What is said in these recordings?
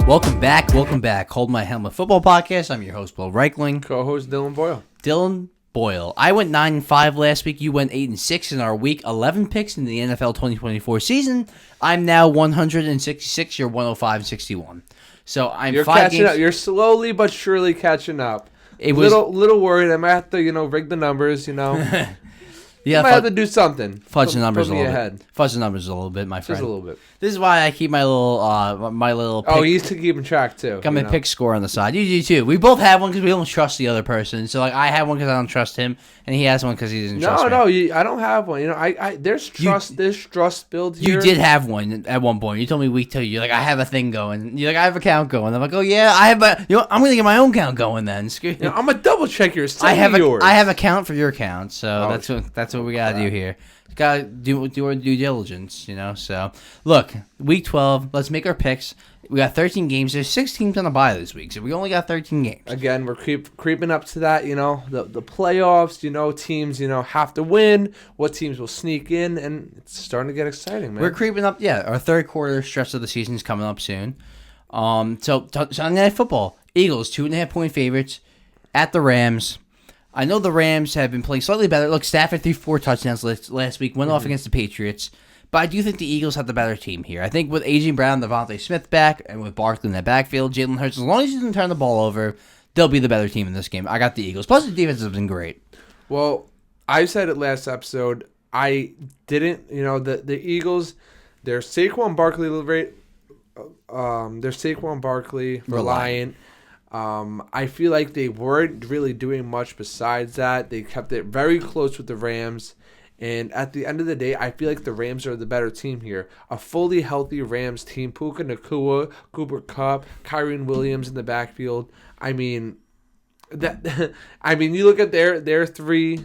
Welcome back. Hold My Helmet Football Podcast. I'm your host, Will Reichling. Co-host Dylan Boyle. Dylan Boyle. I went 9-5 last week. You went 8-6 in our week 11 picks in the NFL 2024 season. I'm now 166. You're 105-61. So You're catching up. You're slowly but surely catching up. It was little worried. I might have to, rig the numbers. Yeah, I might have to do something. Fudge the numbers put a me little ahead. bit. Fudge the numbers a little bit, my friend. Just a little bit. This is why I keep my little pick. Oh, he's keeping track too. Got my pick score on the side. You do too. We both have one because we don't trust the other person. So I have one because I don't trust him, and he has one because he doesn't trust me. No, I don't have one. There's trust. There's trust built here. You did have one at one point. You told me week 2. You're like, I have a thing going. You're like, I have a count going. I'm like, oh yeah, I have a. I'm gonna get my own count going then. I'm gonna double check yours. I have a count for your count. So that's what we gotta do here. Gotta do our due diligence, So, look, week 12. Let's make our picks. We got 13 games. There's 6 teams on the bye this week, so we only got 13 games. Again, we're creeping up to that. The playoffs. Teams have to win. What teams will sneak in, and it's starting to get exciting, man. We're creeping up. Yeah, our third quarter stretch of the season is coming up soon. So Sunday Night Football, Eagles 2.5-point favorites at the Rams. I know the Rams have been playing slightly better. Look, Stafford threw 4 touchdowns last week, went off against the Patriots. But I do think the Eagles have the better team here. I think with A.J. Brown, Devontae Smith back, and with Barkley in that backfield, Jalen Hurts, as long as he doesn't turn the ball over, they'll be the better team in this game. I got the Eagles. Plus, the defense has been great. Well, I said it last episode. I didn't, the Eagles, they're Saquon Barkley reliant. I feel like they weren't really doing much besides that. They kept it very close with the Rams. And at the end of the day, I feel like the Rams are the better team here. A fully healthy Rams team. Puka Nacua, Cooper Kupp, Kyren Williams in the backfield. You look at their three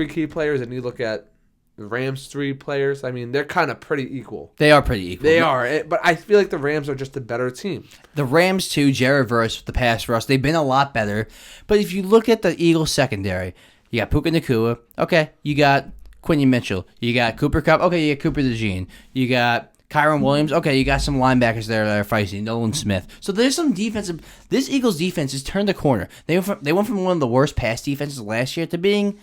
key players, and you look at the Rams' 3 players. They're kind of pretty equal. They are pretty equal. They are, but I feel like the Rams are just a better team. The Rams, too, Jared Verse with the pass rush, they've been a lot better. But if you look at the Eagles' secondary, you got Puka Nacua. Okay, you got Quinyon Mitchell. You got Cooper Kupp. Okay, you got Cooper DeJean. You got Kyren Williams. Okay, you got some linebackers there that are feisty. Nolan Smith. So there's some defensive. This Eagles defense has turned the corner. They went from one of the worst pass defenses last year to being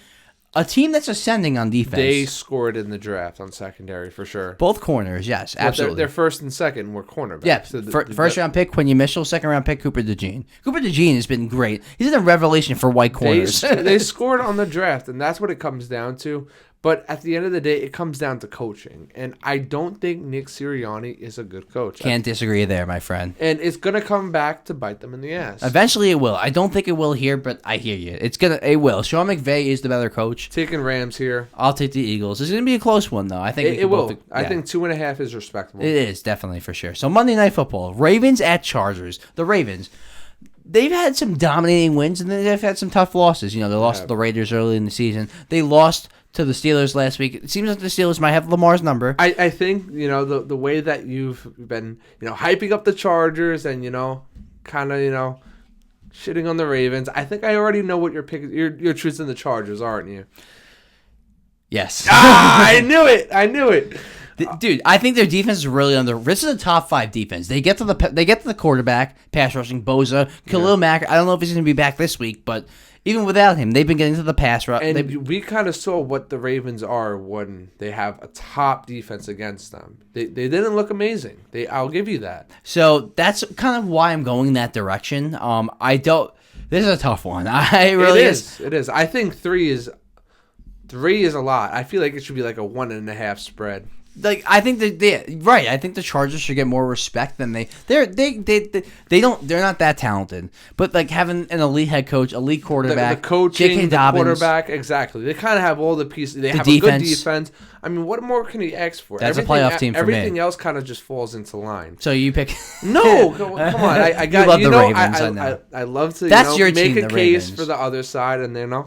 a team that's ascending on defense. They scored in the draft on secondary for sure. Both corners, yes, absolutely. Their first and second were cornerbacks. Yeah, so first round pick Quinyon Mitchell, second round pick Cooper DeJean. Cooper DeJean has been great. He's been a revelation for white corners. They scored on the draft, and that's what it comes down to. But at the end of the day, it comes down to coaching. And I don't think Nick Sirianni is a good coach. Can't disagree there, my friend. And it's going to come back to bite them in the ass. Eventually it will. I don't think it will here, but I hear you. It will. Sean McVay is the better coach. Taking Rams here. I'll take the Eagles. It's going to be a close one, though. I think it will. I think 2.5 is respectable. It is, definitely, for sure. So Monday Night Football. Ravens at Chargers. The Ravens. They've had some dominating wins, and then they've had some tough losses. They lost to the Raiders early in the season. They lost to the Steelers last week. It seems like the Steelers might have Lamar's number. I think, the way that you've been, hyping up the Chargers and, kind of, shitting on the Ravens, I think I already know what you're picking. You're choosing the Chargers, aren't you? Yes. I knew it. Dude, I think their defense is really under. This is a top 5 defense. They get to the quarterback, pass rushing, Bosa, Khalil Mack. I don't know if he's going to be back this week, but even without him, they've been getting to the pass rush. And we kind of saw what the Ravens are when they have a top defense against them. They didn't look amazing. I'll give you that. So that's kind of why I'm going that direction. This is a tough one. It is. I think 3 is a lot. I feel like it should be like a 1.5 spread. I think I think the Chargers should get more respect than they're not that talented. But having an elite head coach, elite quarterback, the coaching, J.K. the Dobbins, quarterback, exactly. They kind of have all the pieces. They have a good defense. What more can you ask for? That's a playoff team for me. Everything else kind of just falls into line. So you pick? No, come on. I got you. Love the Ravens. I love to That's your make team, a the case Ravens. for the other side, and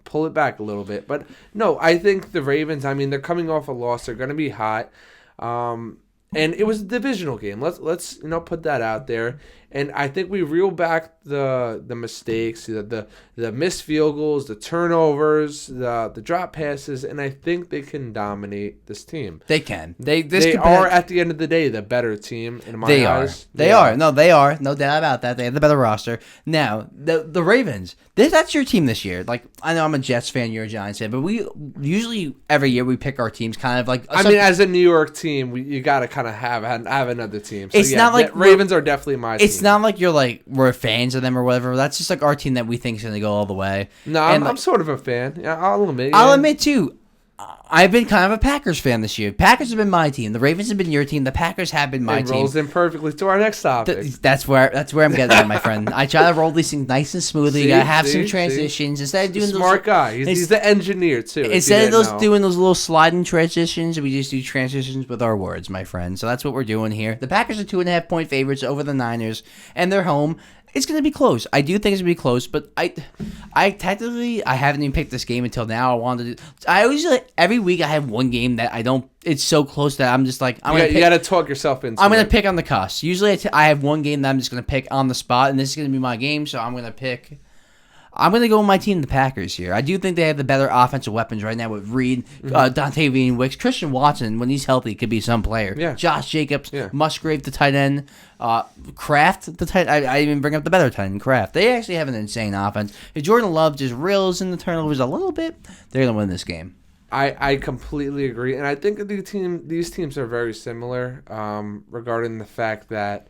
pull it back a little bit. But no, I think the Ravens, they're coming off a loss. They're going to be hot. And it was a divisional game. Let's put that out there. And I think we reel back the mistakes, the missed field goals, the turnovers, the drop passes, and I think they can dominate this team. They can. They are, at the end of the day, the better team in my eyes. They are. No, they are. No doubt about that. They have the better roster. Now, the Ravens, that's your team this year. Like, I know I'm a Jets fan, you're a Giants fan, but we usually every year we pick our teams kind of like. I mean, as a New York team, you got to kind of have another team. So it's not like Ravens are definitely my team. It's not like we're fans of them or whatever. That's just like our team that we think is going to go all the way. No, I'm sort of a fan. Yeah, I'll admit. I'll admit too. I've been kind of a Packers fan this year. Packers have been my team. The Ravens have been your team. The Packers have been my team. It rolls in perfectly to our next topic. That's where I'm getting at, my friend. I try to roll these things nice and smoothly. I have some transitions instead of doing those. Smart guy. He's the engineer too. Instead of doing those little sliding transitions, we just do transitions with our words, my friend. So that's what we're doing here. The Packers are 2.5-point favorites over the Niners, and they're home. It's going to be close. I do think it's going to be close, but I technically haven't even picked this game until now. I always every week I have one game that I don't. It's so close that I'm just like you got to talk yourself into. I'm going to pick on the cusp. Usually I have one game that I'm just going to pick on the spot, and this is going to be my game. So I'm going to pick. I'm going to go with my team, the Packers, here. I do think they have the better offensive weapons right now with Reed, Dontavian Wicks. Christian Watson, when he's healthy, could be some player. Yeah. Josh Jacobs, Musgrave, the tight end, Kraft, the tight end. I even bring up the better tight end, Kraft. They actually have an insane offense. If Jordan Love just reels in the turnovers a little bit, they're going to win this game. I completely agree. And I think these teams are very similar regarding the fact that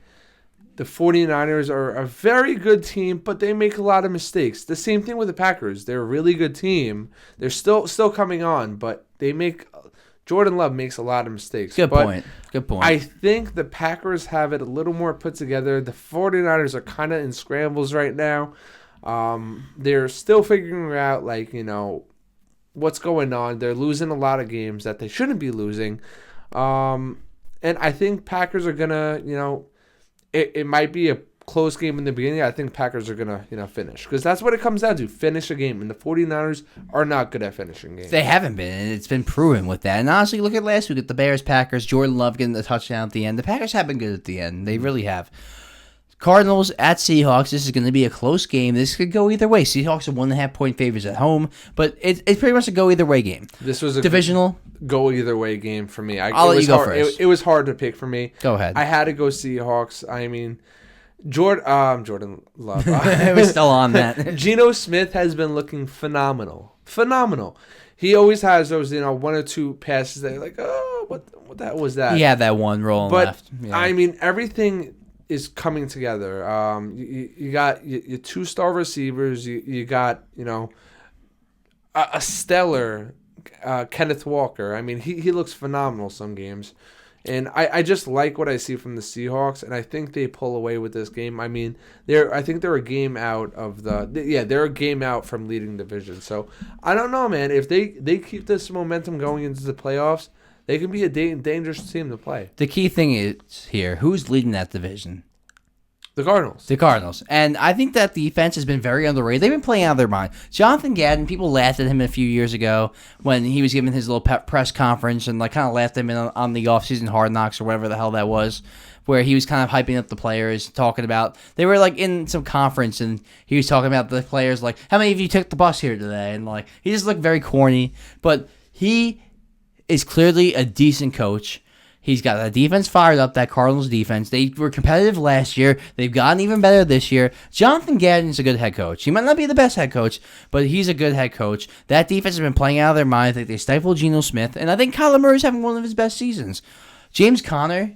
the 49ers are a very good team, but they make a lot of mistakes. The same thing with the Packers. They're a really good team. They're still coming on, but Jordan Love makes a lot of mistakes. Good point. I think the Packers have it a little more put together. The 49ers are kind of in scrambles right now. They're still figuring out, what's going on. They're losing a lot of games that they shouldn't be losing. And I think Packers are going to, It might be a close game in the beginning. I think Packers are going to, finish. Because that's what it comes down to, finish a game. And the 49ers are not good at finishing games. They haven't been, and it's been proven with that. And honestly, look at last week at the Bears-Packers. Jordan Love getting the touchdown at the end. The Packers have been good at the end. They really have. Cardinals at Seahawks. This is going to be a close game. This could go either way. Seahawks are 1.5-point favorites at home, but it's pretty much a go either way game. This was a divisional go either way game for me. I'll let you go first. It was hard to pick for me. Go ahead. I had to go Seahawks. I mean, Jordan Love. We're still on that. Geno Smith has been looking phenomenal. He always has those, one or two passes that you're like, oh, what that was that? He had that one roll left. Yeah. I mean, everything is coming together. You got your two star receivers. You got a stellar Kenneth Walker. I mean, he looks phenomenal some games, and I just like what I see from the Seahawks, and I think they pull away with this game. I mean, they're a game out of they're a game out from leading division. So I don't know, man. If they keep this momentum going into the playoffs, they can be a dangerous team to play. The key thing is here, who's leading that division? The Cardinals. The Cardinals. And I think that defense has been very underrated. They've been playing out of their mind. Jonathan Gadden, people laughed at him a few years ago when he was giving his little press conference and kind of laughed at him on the offseason Hard Knocks or whatever the hell that was, where he was kind of hyping up the players, talking about, they were in some conference and he was talking about the players how many of you took the bus here today? And he just looked very corny. But he is clearly a decent coach. He's got the defense fired up, that Cardinals defense. They were competitive last year. They've gotten even better this year. Jonathan Gadden is a good head coach. He might not be the best head coach, but he's a good head coach. That defense has been playing out of their mind. I think they stifled Geno Smith, and I think Kyler Murray's having one of his best seasons. James Conner,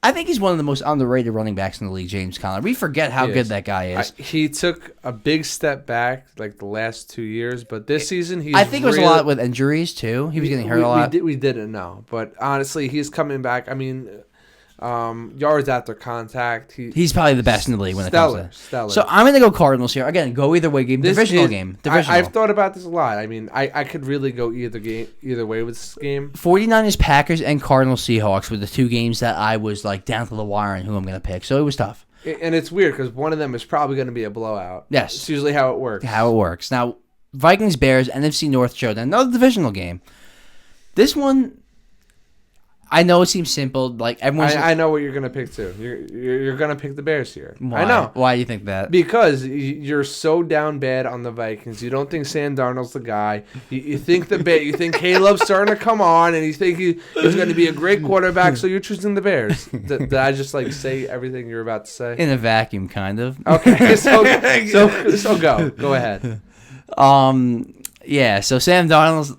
I think he's one of the most underrated running backs in the league, James Conner. We forget how good that guy is. He took a big step back the last 2 years, but this season I think it was a lot with injuries, too. He was getting hurt a lot. We didn't know, but honestly, he's coming back. I mean, yards after contact. He's probably the best in the league when it comes to stellar. So I'm going to go Cardinals here. Again, go either way game. Divisional game. I've thought about this a lot. I mean, I could really go either way with this game. 49ers, Packers, and Cardinals, Seahawks were the two games that I was down to the wire on who I'm going to pick. So it was tough. And it's weird because one of them is probably going to be a blowout. Yes. It's usually how it works. Now, Vikings, Bears, NFC North showdown. Another divisional game. This one, I know it seems simple. Like everyone's. I know what you're gonna pick too. You're gonna pick the Bears here. Why? I know. Why do you think that? Because you're so down bad on the Vikings. You don't think Sam Darnold's the guy. You think you think Caleb's starting to come on, and you think he's going to be a great quarterback. So you're choosing the Bears. Did I just like say everything you're about to say? In a vacuum, kind of. Okay, so go ahead. Yeah, so Sam Darnold's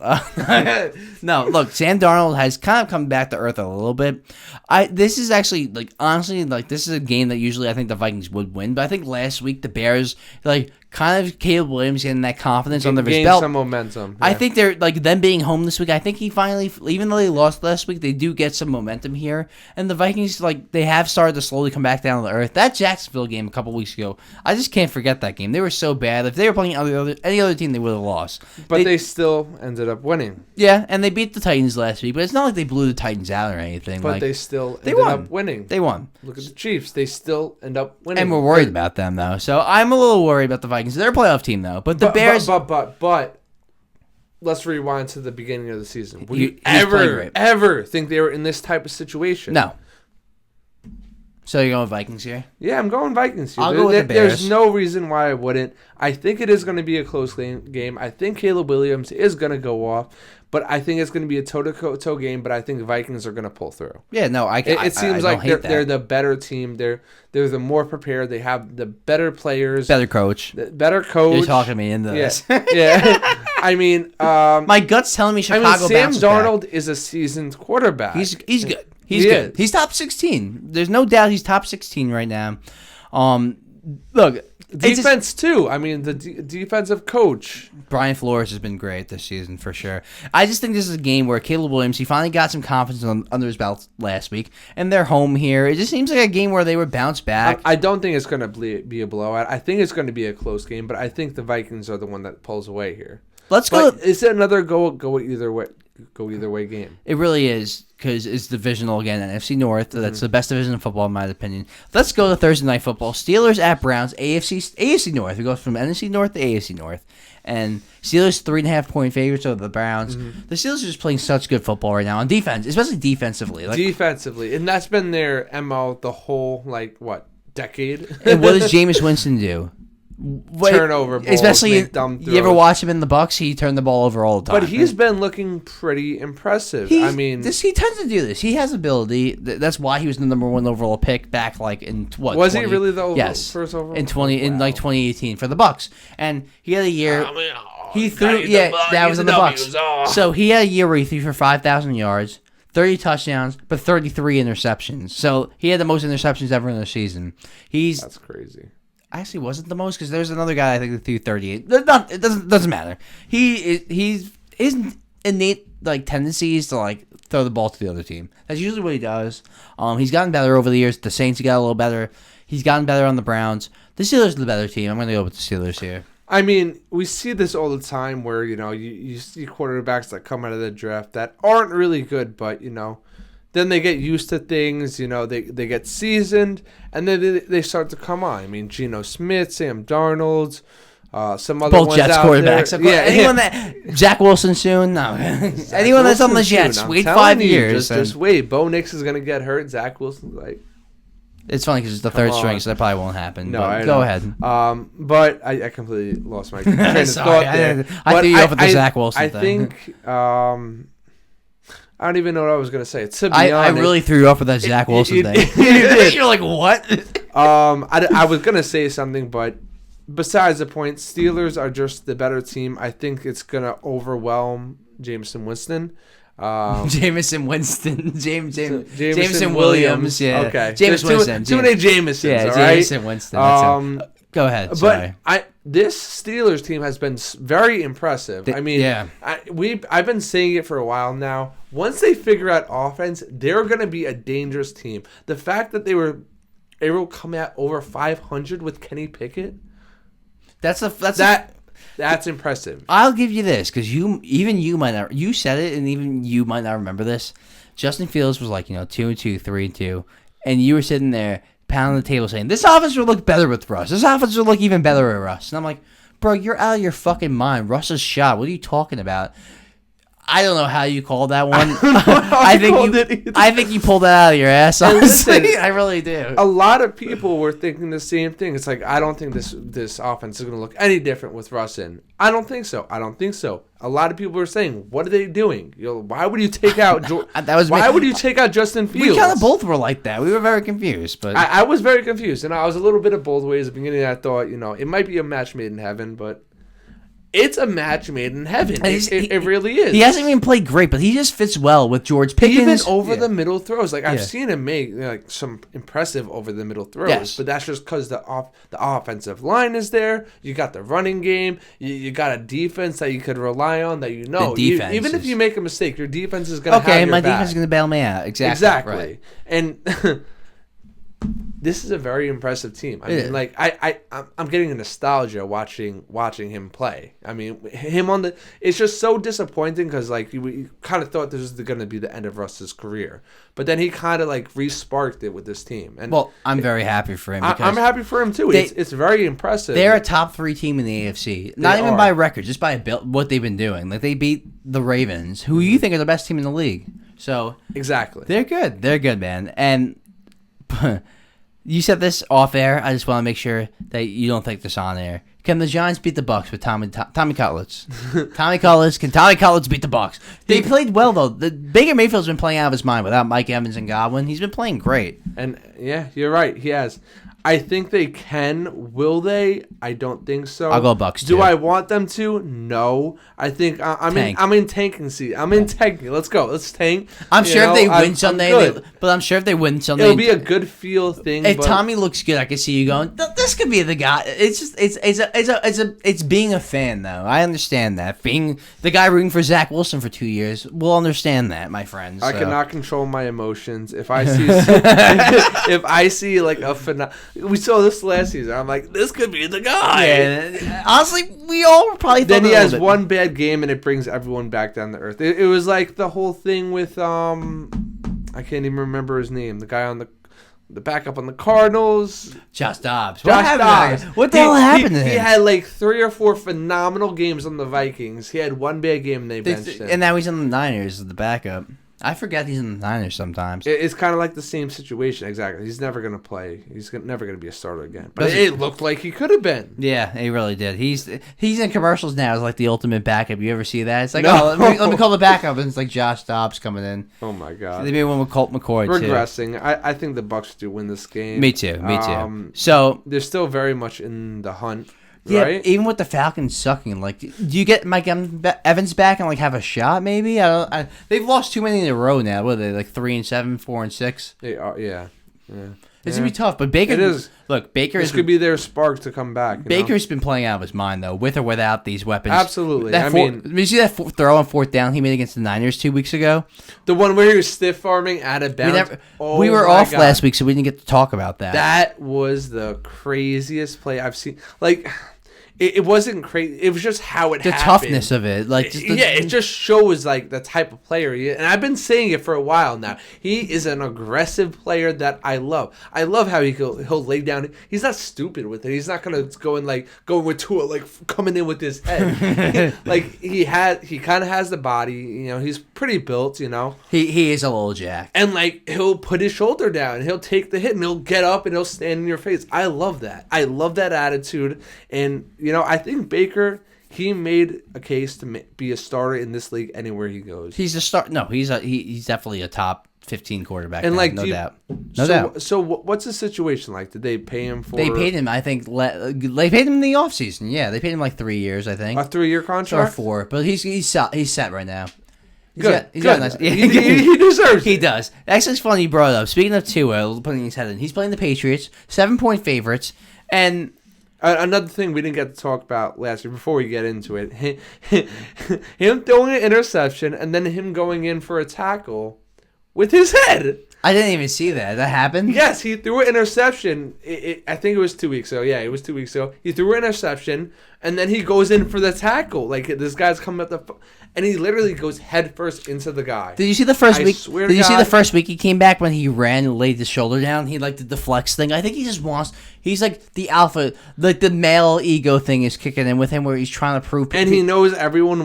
no, look, Sam Darnold has kind of come back to earth a little bit. This is actually like honestly like this is a game that usually I think the Vikings would win, but I think last week the Bears like kind of Caleb Williams getting that confidence under his belt. Some momentum. I think they're like them being home this week. I think he finally, even though they lost last week, they do get some momentum here. And the Vikings like they have started to slowly come back down to earth. That Jacksonville game a couple weeks ago, I just can't forget that game. They were so bad. If they were playing any other team, they would have lost. But they still ended up winning. Yeah, and they beat the Titans last week. But it's not like they blew the Titans out or anything. But like, they still ended up winning. They won. Look at the Chiefs. They still end up winning. And we're worried about them though. So I'm a little worried about the Vikings. They're a playoff team though. But the Bears. But let's rewind to the beginning of the season. Would you ever think they were in this type of situation? No. So you're going Vikings here? Yeah, I'm going Vikings here. I'll go with the Bears. There's no reason why I wouldn't. I think it is going to be a close game. I think Caleb Williams is going to go off, but I think it's going to be a toe-to-toe game, but I think the Vikings are going to pull through. Yeah, no, It seems like they're the better team. They're the more prepared. They have the better players. Better coach. Better coach. You're talking me into this. Yeah. I mean... my gut's telling me Chicago Sam Darnold is a seasoned quarterback. He's good. He's good. He's top 16. There's no doubt he's top 16 right now. Look, defense too. I mean, the defensive coach Brian Flores has been great this season for sure. I just think this is a game where Caleb Williams, he finally got some confidence under his belt last week, and they're home here. It just seems like a game where they would bounce back. I don't think it's going to be a blowout. I think it's going to be a close game, but I think the Vikings are the one that pulls away here. Let's go. Is it another go either way game? It really is because it's divisional again. NFC North. That's the best division in football, in my opinion. Let's go to Thursday Night Football. Steelers at Browns. AFC North. We go from NFC North to AFC North, and Steelers 3.5-point favorites over the Browns. The Steelers are just playing such good football right now on defense, especially defensively. Defensively, and that's been their MO the whole decade. And what does Jameis Winston do? Turnover balls, especially dumb throws. You ever watch him in the Bucs? He turned the ball over all the time. But he's been looking pretty impressive. He tends to do this. He has ability. That's why he was the number 1 overall pick back in what? Was 20, he really the yes, first overall? In 2018 for the Bucs, and he had a year. He threw. That was in the Bucs. So he had a year where he threw for 5,000 yards. 30 touchdowns, but 33 interceptions. So he had the most interceptions ever in the season. That's crazy. Actually wasn't the most because there's another guy I think that threw 38. It doesn't matter. His innate tendencies to throw the ball to the other team. That's usually what he does. He's gotten better over the years. The Saints got a little better. He's gotten better on the Browns. The Steelers are the better team. I'm going to go with the Steelers here. I mean, we see this all the time where you see quarterbacks that come out of the draft that aren't really good, but then they get used to things, they get seasoned, and then they start to come on. I mean, Geno Smith, Sam Darnold, some other both ones Jets out quarterbacks. there. Anyone that Jack Wilson soon, no. Anyone that's on the Jets, wait 5 years. Just wait. Bo Nix is gonna get hurt. Zach Wilson's it's funny because it's the third string, so that probably won't happen. No, but go ahead. But I completely lost my train of Sorry, thought there. I threw you off with the Zach Wilson thing. think. I don't even know what I was gonna say. To be honest, I really threw you off with that Zach Wilson thing. You did. You're like, what? I was gonna say something, but besides the point, Steelers are just the better team. I think it's gonna overwhelm Jameson Winston. Jameson Winston, Jameson Williams, yeah. Okay, Jameson Winston. Too many Jamesons. Yeah, all right? Jameson Winston. Go ahead. Sorry. But this Steelers team has been very impressive. I've been saying it for a while now. Once they figure out offense, they're going to be a dangerous team. The fact that they were able to come out over 500 with Kenny Pickett, that's impressive. I'll give you this because you might not. You said it, and even you might not remember this. Justin Fields was 2-2, 3-2, and you were sitting there pounding the table saying, this offense would look better with Russ. This offense would look even better with Russ. And I'm like, bro, you're out of your fucking mind. Russ is shot. What are you talking about? I don't know how you called that one. Either. I think you pulled that out of your ass. Honestly, listen, I really do. A lot of people were thinking the same thing. It's like, I don't think this offense is going to look any different with Russ in. I don't think so. I don't think so. A lot of people were saying, "What are they doing? Why would you take out? Why would you take out Justin Fields?" We kind of both were like that. We were very confused, but I was very confused, and I was a little bit of both ways. At the beginning, I thought, it might be a match made in heaven, but it's a match made in heaven. It really is. He hasn't even played great, but he just fits well with George Pickens. Even over the middle throws. Like, I've seen him make some impressive over the middle throws, but that's just because the offensive line is there. You got the running game. You got a defense that you could rely on. That even if you make a mistake, your defense is going to have your my back. defense is going to bail me out. Exactly. Right. And this is a very impressive team. I mean, like I'm getting a nostalgia watching him play. I mean, it's just so disappointing because like we kind of thought this was going to be the end of Russ's career, but then he kind of like re-sparked it with this team. And I'm very happy for him. I'm happy for him too. It's very impressive. They're a top 3 team in the AFC, not even by record, just by what they've been doing. Like they beat the Ravens, who you think are the best team in the league. So exactly, they're good. They're good, man. And you said this off air. I just want to make sure that you don't think this on air. Can the Giants beat the Bucs with Tommy Cutlets? Can Tommy Cutlets beat the Bucs? They played well though. The Baker Mayfield's been playing out of his mind without Mike Evans and Godwin. He's been playing great. And yeah, you're right. He has. I think they can. Will they? I don't think so. I'll go Bucs too. Do I want them to? No. I think I'm in tanking seat. I'm in tanking. Let's go. Let's tank. I'm sure if they win Sunday, it'll be a good feel thing. If Tommy looks good, I can see you going, this could be the guy. It's just it's being a fan though. I understand that. Being the guy rooting for Zach Wilson for 2 years, we'll understand that, my friends. I cannot control my emotions. If I see like a phenomenal. We saw this last season. I'm like, this could be the guy. Yeah. Honestly, we all probably thought then he has one bad game and it brings everyone back down to earth. It was like the whole thing with I can't even remember his name. The guy on the backup on the Cardinals. Josh Dobbs. What the hell happened to him? He had like 3 or 4 phenomenal games on the Vikings. He had one bad game and they benched him. And now he's on the Niners as the backup. I forget he's in the Niners sometimes. It's kind of like the same situation. Exactly. He's never going to play. He's never going to be a starter again. But it looked like he could have been. Yeah, he really did. He's in commercials now as like the ultimate backup. You ever see that? It's like, let me call the backup. And it's like Josh Dobbs coming in. Oh, my God. They made one with Colt McCoy, regressing. too. I think the Bucs do win this game. Me too. So they're still very much in the hunt. Yeah, right? Even with the Falcons sucking, like, do you get Mike Evans back and like have a shot? Maybe they've lost too many in a row now. What are they, like 3-7, 4-6? They are, yeah. It's gonna be tough, but Baker. It is. Look, Baker. This could be their spark to come back. Baker's been playing out of his mind though, with or without these weapons. Absolutely. Did you see that throw on 4th down he made against the Niners 2 weeks ago? The one where he was stiff arming out of bounds. We were off last week, so we didn't get to talk about that. That was the craziest play I've seen. Like. It wasn't crazy. It was just how it happened. The toughness of it. It just shows like the type of player he is. And I've been saying it for a while now. He is an aggressive player that I love. I love how he'll lay down. He's not stupid with it. He's not going to go with Tua, like coming in with his head. Like he kind of has the body. He's pretty built, He is a little jack. And like he'll put his shoulder down. He'll take the hit and he'll get up and he'll stand in your face. I love that. I love that attitude. And I think Baker, he made a case to be a starter in this league anywhere he goes. He's a start. No, he's definitely a top 15 quarterback. And now, no doubt. No doubt. So what's the situation like? Did they pay him for? They paid him. I think they paid him in the offseason. Yeah, they paid him like 3 years. I think a 3-year contract or 4. But he's set right now. Good. He deserves it. He does. Actually, it's funny you brought it up. Speaking of Tua, putting his head in, he's playing the Patriots, 7-point favorites, and. Another thing we didn't get to talk about last year before we get into it, him throwing an interception and then him going in for a tackle with his head. I didn't even see that. That happened? Yes, he threw an interception. I think it was 2 weeks ago. Yeah, it was 2 weeks ago. He threw an interception, and then he goes in for the tackle. Like, this guy's coming up and he literally goes head first into the guy. Did you see the first week? Swear Did you see God. the first week he came back when he ran and laid his shoulder down? He like did the flex thing. I think he just wants. He's like the alpha, like the male ego thing is kicking in with him, where he's trying to prove. And he knows everyone's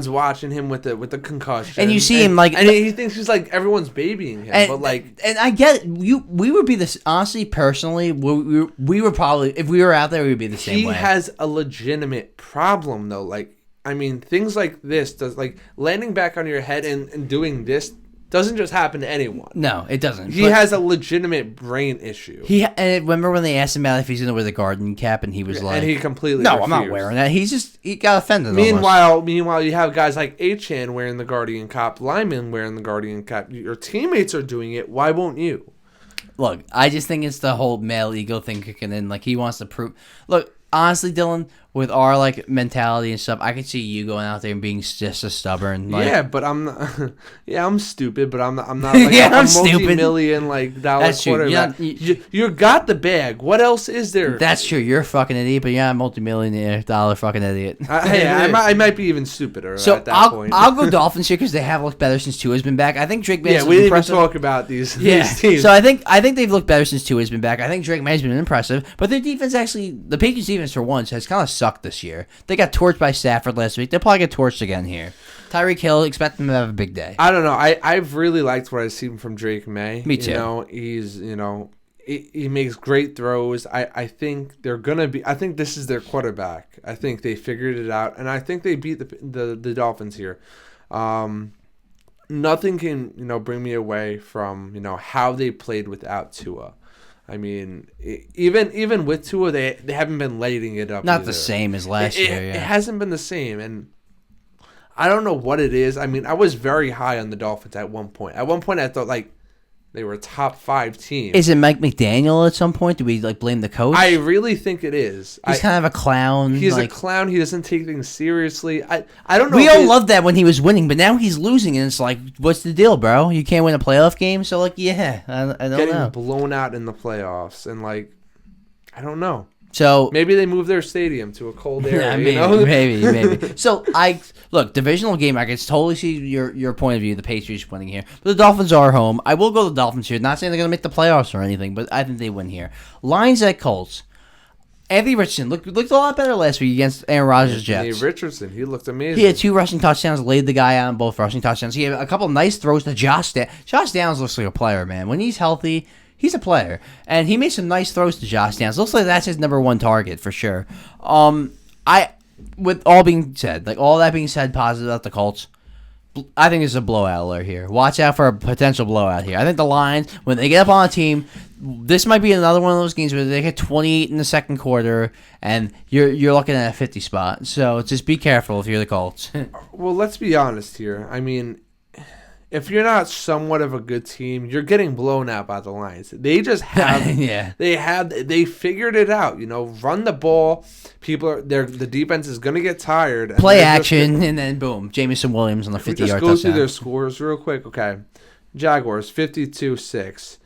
watching him with the concussion. And you see him like, and he thinks he's like everyone's babying him. But like, and I get it. We would be this honestly, personally. We were probably, if we were out there, we would be the same he way. has a legitimate problem though. Like, I mean, things like this does, like landing back on your head and doing this doesn't just happen to anyone. No, it doesn't. He has a legitimate brain issue. And remember when they asked him about if he's going to wear the garden cap, and he was like, and he completely "No, refused. I'm not wearing that." He got offended. Meanwhile, you have guys like Achan wearing the Guardian cap, Lyman wearing the Guardian cap. Your teammates are doing it. Why won't you? Look, I just think it's the whole male ego thing kicking in. Like, he wants to prove. Look, honestly, Dylan, with our like mentality and stuff, I could see you going out there and being just as stubborn. Like, yeah, but I'm not. Yeah, I'm stupid, but I'm not like Yeah, a I'm stupid. multi-million like dollar That's true. quarterback. You got the bag. What else is there? That's true. You're a fucking idiot, but you're not a multi-millionaire dollar fucking idiot. I might be even stupider So at that point. I'll go Dolphins here because they have looked better since Tua's been back. I think Drake May's yeah, we didn't even impressive. talk about these. Yeah, these teams. so I think they've looked better since Tua's been back. I think Drake May's been impressive, but their defense actually, the Patriots defense for once, has kind of sucked this year. They got torched by Stafford last week. They'll probably get torched again here. Tyreek Hill, expect them to have a big day. I don't know. I've really liked what I've seen from Drake May. Me too. You know, he's he makes great throws. I think they're gonna be. I think this is their quarterback. I think they figured it out, and I think they beat the Dolphins here. Nothing can bring me away from how they played without Tua. I mean, even with Tua, they haven't been lighting it up. Not either. the same as last year. Yeah. It hasn't been the same, and I don't know what it is. I mean, I was very high on the Dolphins at one point. At one point, I thought like they were a top 5 team. Is it Mike McDaniel at some point? Do we blame the coach? I really think it is. He's kind of a clown. He's a clown. He doesn't take things seriously. I don't know. We all loved that when he was winning, but now he's losing, and it's like, what's the deal, bro? You can't win a playoff game? So, like, yeah, I don't getting know. blown out in the playoffs, and like, I don't know. So maybe they move their stadium to a cold area. Yeah, maybe. So look, divisional game. I can totally see your point of view. The Patriots winning here, but the Dolphins are home. I will go the Dolphins here. Not saying they're going to make the playoffs or anything, but I think they win here. Lions at Colts. Anthony Richardson looked a lot better last week against Aaron Rodgers' Jets. Anthony Richardson, he looked amazing. He had 2 rushing touchdowns, laid the guy out on both rushing touchdowns. He had a couple nice throws to Josh Downs. Josh Downs looks like a player, man. When he's healthy, he's a player. And he made some nice throws to Josh Downs. Looks like that's his number 1 target for sure. With all being said, like all that being said, positive about the Colts, I think it's a blowout alert here. Watch out for a potential blowout here. I think the Lions, when they get up on a team, this might be another one of those games where they get 28 in the second quarter, and you're looking at a 50 spot. So just be careful if you're the Colts. Well, let's be honest here. I mean, if you're not somewhat of a good team, you're getting blown out by the Lions. They just have, they figured it out. Run the ball. The defense is going to get tired. And Play action, and then boom, Jameson Williams on the 50-yard touchdown. Just go through their scores real quick. Okay, Jaguars 52-6,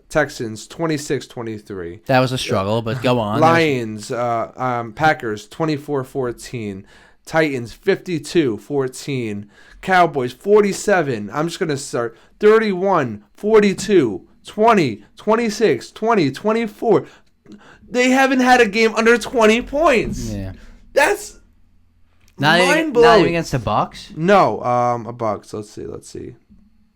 Texans 26-23. That was a struggle, but go on. Lions, Packers 24-14. Titans 52-14. Cowboys 47. I'm just going to start 31, 42, 20, 26, 20, 24. They haven't had a game under 20 points. Yeah. That's not mind-blowing. Not even against the Bucs? No, a Bucs. Let's see.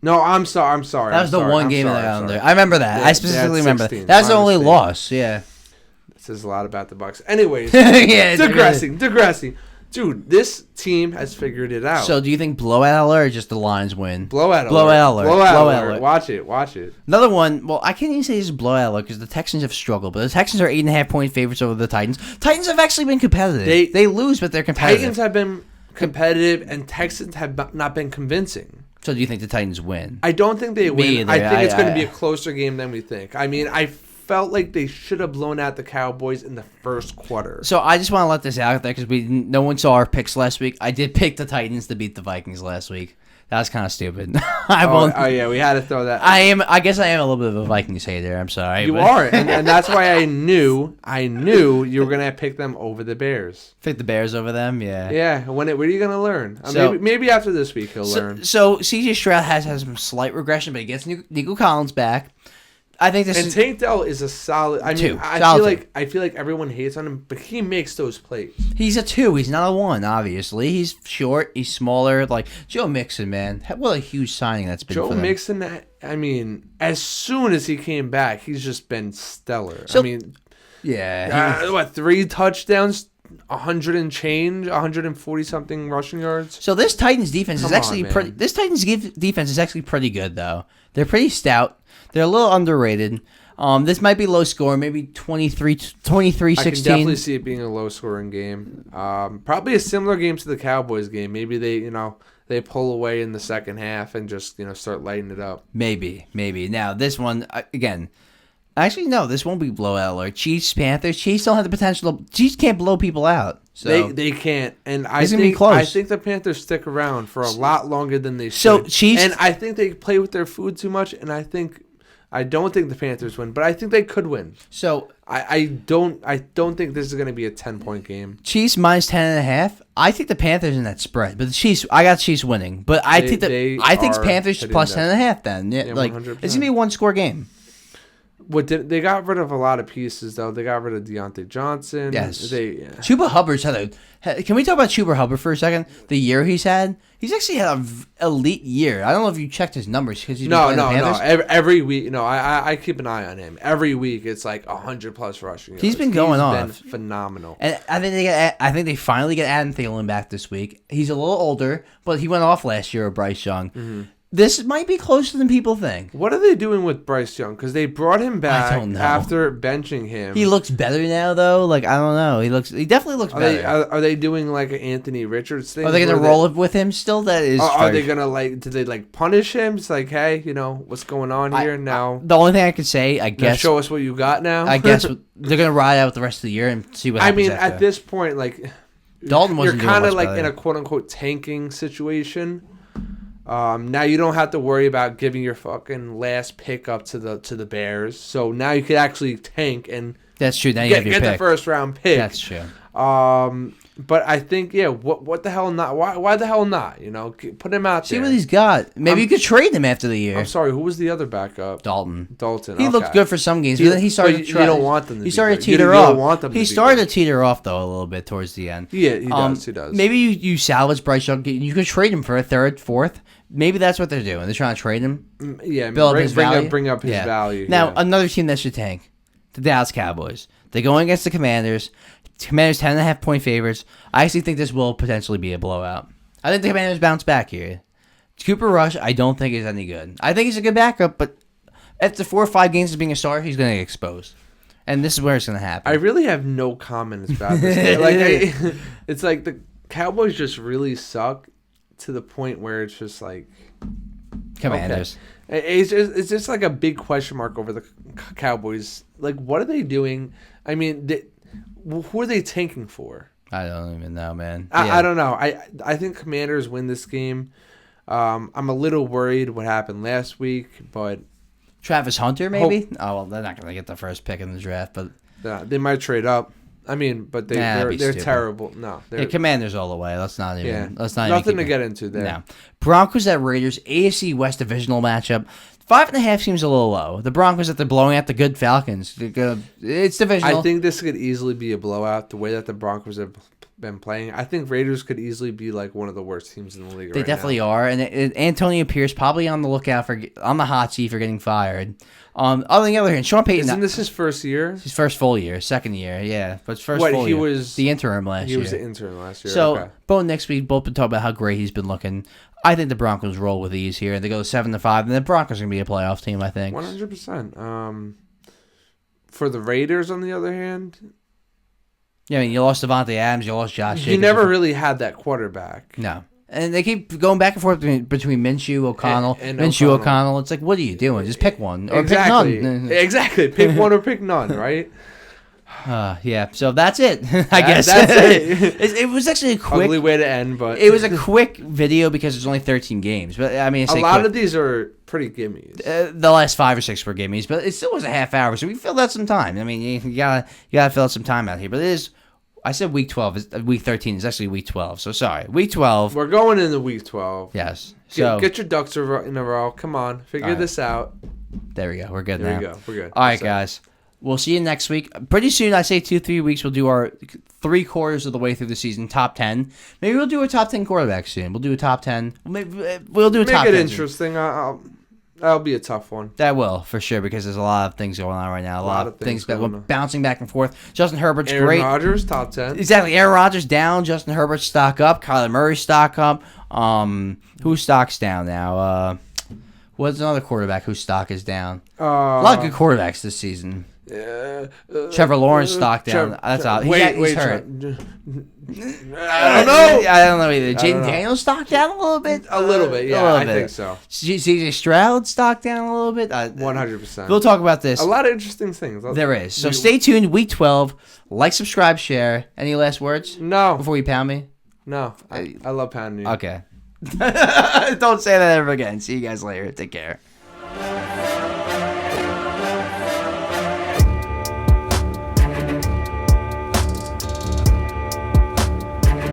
No, I'm sorry. That was the one game that I under. I remember that. Yeah, I specifically remember 16. that. That's the only mistake. loss. Yeah. It says a lot about the Bucs. Anyways, Yeah, digressing. Dude, this team has figured it out. So do you think blowout alert or just the Lions win? Blowout alert. Blowout alert. Watch it. Another one. Well, I can't even say it's blowout alert because the Texans have struggled, but the Texans are 8.5-point favorites over the Titans. Titans have actually been competitive. They lose, but they're competitive. Titans have been competitive, and Texans have not been convincing. So do you think the Titans win? I don't think they win. either. I think it's going to be a closer game than we think. I mean, I felt like they should have blown out the Cowboys in the first quarter. So I just want to let this out there because no one saw our picks last week. I did pick the Titans to beat the Vikings last week. That was kind of stupid. Oh yeah, we had to throw that. I guess I am a little bit of a Vikings hater. I'm sorry. You are, and that's why I knew you were gonna pick them over the Bears. Pick the Bears over them. Yeah. Yeah. When are you gonna learn? So- maybe after this week he'll learn. So CJ Stroud has some slight regression, but he gets Nico Collins back. I think this And is Tank Dell is a solid. I mean, I feel like everyone hates on him, but he makes those plays. he's a 2. He's not a 1. Obviously, he's short. He's smaller. Like Joe Mixon, man. What a huge signing that's been. Joe for them. Mixon. I mean, as soon as he came back, he's just been stellar. So- I mean, Yeah. 3 touchdowns, 100 and change, 140 something rushing yards. So this Titans defense is Come on, actually man. pretty. This Titans defense is actually pretty good, though. They're pretty stout. They're a little underrated. This might be low score, maybe 23-16. I can definitely see it being a low scoring game. Probably a similar game to the Cowboys game. Maybe they pull away in the second half and just start lighting it up. Maybe. Now this one again. Actually, no. This won't be blowout alert. Chiefs, Panthers. Chiefs don't have the potential. Chiefs can't blow people out. So They can't, and It's gonna be close. I think the Panthers stick around for a lot longer than they should. So, Chiefs- and I think they play with their food too much, and I don't think the Panthers win, but I think they could win. so I don't think this is going to be a 10-point game. Chiefs minus 10.5. I think the Panthers in that spread, but the Chiefs. I got Chiefs winning, but I think they it's are Panthers hitting plus that. 10.5. Then Yeah, like 100%. it's gonna be a 1-score game. They got rid of a lot of pieces though. They got rid of Deontay Johnson. Yes. Chuba Chuba Hubbard's can we talk about Chuba Hubbard for a second? The year he's had, he's actually had an elite year. I don't know if you checked his numbers because he's No. been playing the Panthers. Every week, I keep an eye on him. Every week, it's like 100+ rushing yards. He's been going off. Been phenomenal. And I think they finally get Adam Thielen back this week. He's a little older, but he went off last year with Bryce Young. Mm-hmm. This might be closer than people think. What are they doing with Bryce Young? Because they brought him back don't know. after benching him. He looks better now, though. Like I don't know. He definitely looks Are better. are they doing like an Anthony Richards thing? Are they gonna where roll it with him still? That is. Are very- they gonna do they punish him? It's like, hey, what's going on here now? The only thing I could say, I Now guess, show us what you got now. I guess they're gonna ride out the rest of the year and see what I happens. mean, after. at this point, Dalton you're wasn't doing kind of much like better. in a quote unquote tanking situation. Now you don't have to worry about giving your fucking last pick up to the Bears. So now you could actually tank and That's true. Now you get have your the pick. first round pick. That's true. But I think what the hell not? Why the hell not? Put him out See there. what he's got. Maybe you could trade him after the year. I'm sorry. Who was the other backup? Dalton. Dalton. He looked good for some games, but then he started. But you don't want them to He be started good. to You teeter don't off. want them to He be started good. to teeter off though a little bit towards the end. Yeah, he does. He does. Maybe you salvage Bryce Young. You could trade him for a third, fourth. Maybe that's what they're doing. They're trying to trade him. Yeah, Build up his value. bring up his Yeah. value. Now yeah. another team that should tank, the Dallas Cowboys. They're going against the Commanders. Commanders 10.5-point favorites. I actually think this will potentially be a blowout. I think the Commanders bounce back here. Cooper Rush, I don't think is any good. I think he's a good backup, but after 4 or 5 games of being a star, he's going to get exposed. And this is where it's going to happen. I really have no comments about this. It's like the Cowboys just really suck to the point where it's just like Commanders. okay. It's just like a big question mark over the Cowboys. Like, what are they doing? I mean, who are they tanking for? I don't even know, man. I don't know. I think Commanders win this game. I'm a little worried what happened last week, but Travis Hunter, maybe? Oh, well, they're not going to get the first pick in the draft, but they might trade up. I mean, but that'd they're be stupid. terrible. No, yeah, Commanders all the way. Let's not even. yeah. Let's not Nothing even to keep get into there. No. Broncos at Raiders, AFC West divisional matchup. 5.5 seems a little low. The Broncos that they're blowing out the good Falcons. It's divisional. I think this could easily be a blowout. The way that the Broncos have been playing, I think Raiders could easily be like one of the worst teams in the league. they definitely are, and Antonio Pierce probably on the lookout on the hot seat for getting fired. On the other hand, Sean Payton. Isn't this his first year? His first full year, second year, yeah, but his first What, full he year. was- the interim last year. He was the intern last year. So, okay. Bo and Nick, we both been talking about how great he's been looking. I think the Broncos roll with ease here. They go 7-5, and the Broncos are going to be a playoff team, I think. 100%. For the Raiders, on the other hand, Yeah, I mean, you lost Devontae Adams, you lost Josh Jacobs. you never really had that quarterback. No. And they keep going back and forth between Minshew, O'Connell, And Minshew, O'Connell. O'Onnell. It's like, what are you doing? Just pick one or Exactly. pick none. Exactly. Pick one or pick none, right? Yeah. So that's it. I guess That's it. It was actually a quick. Ugly way to end, but It was a quick video because there's only 13 games. But I mean, a lot of these are pretty gimmies. the last 5 or 6 were gimmies, but it still was a half hour, so we filled out some time. I mean, you gotta fill out some time out here. But it is. I said week 12 is week 13 is actually week 12. So sorry, week 12. We're going into week 12. Yes. So Get your ducks in a row. Come on, figure All right. this out. there we go. We're good There now. we go. We're good. All right, So- guys. We'll see you next week. Pretty soon, I say 2-3 weeks, we'll do our 3/4 of the way through the season, top 10. Maybe we'll do a top 10 quarterback soon. We'll do a top 10. Maybe we'll do a Make top it 10 soon. interesting. That'll be a tough one. That will, for sure, because there's a lot of things going on right now. A lot of things that going on. bouncing back and forth. Justin Herbert's Aaron great. Rodgers, top 10. Exactly. Aaron Rodgers down. Justin Herbert's stock up. Kyler Murray's stock up. Whose stock's down now? What's another quarterback whose stock is down? A lot of good quarterbacks this season. Trevor Lawrence stock down. That's out. He's hurt. I don't know. I don't know either. don't Jaden know. Daniels stock down a little bit. A little bit, yeah, I think so. CJ Stroud stock down a little bit. 100%. We'll talk about this. A lot of interesting things. There is. So stay tuned. Week 12. Like, subscribe, share. Any last words No, before you pound me? no. I love pounding you. Okay. Don't say that ever again. See you guys later. Take care.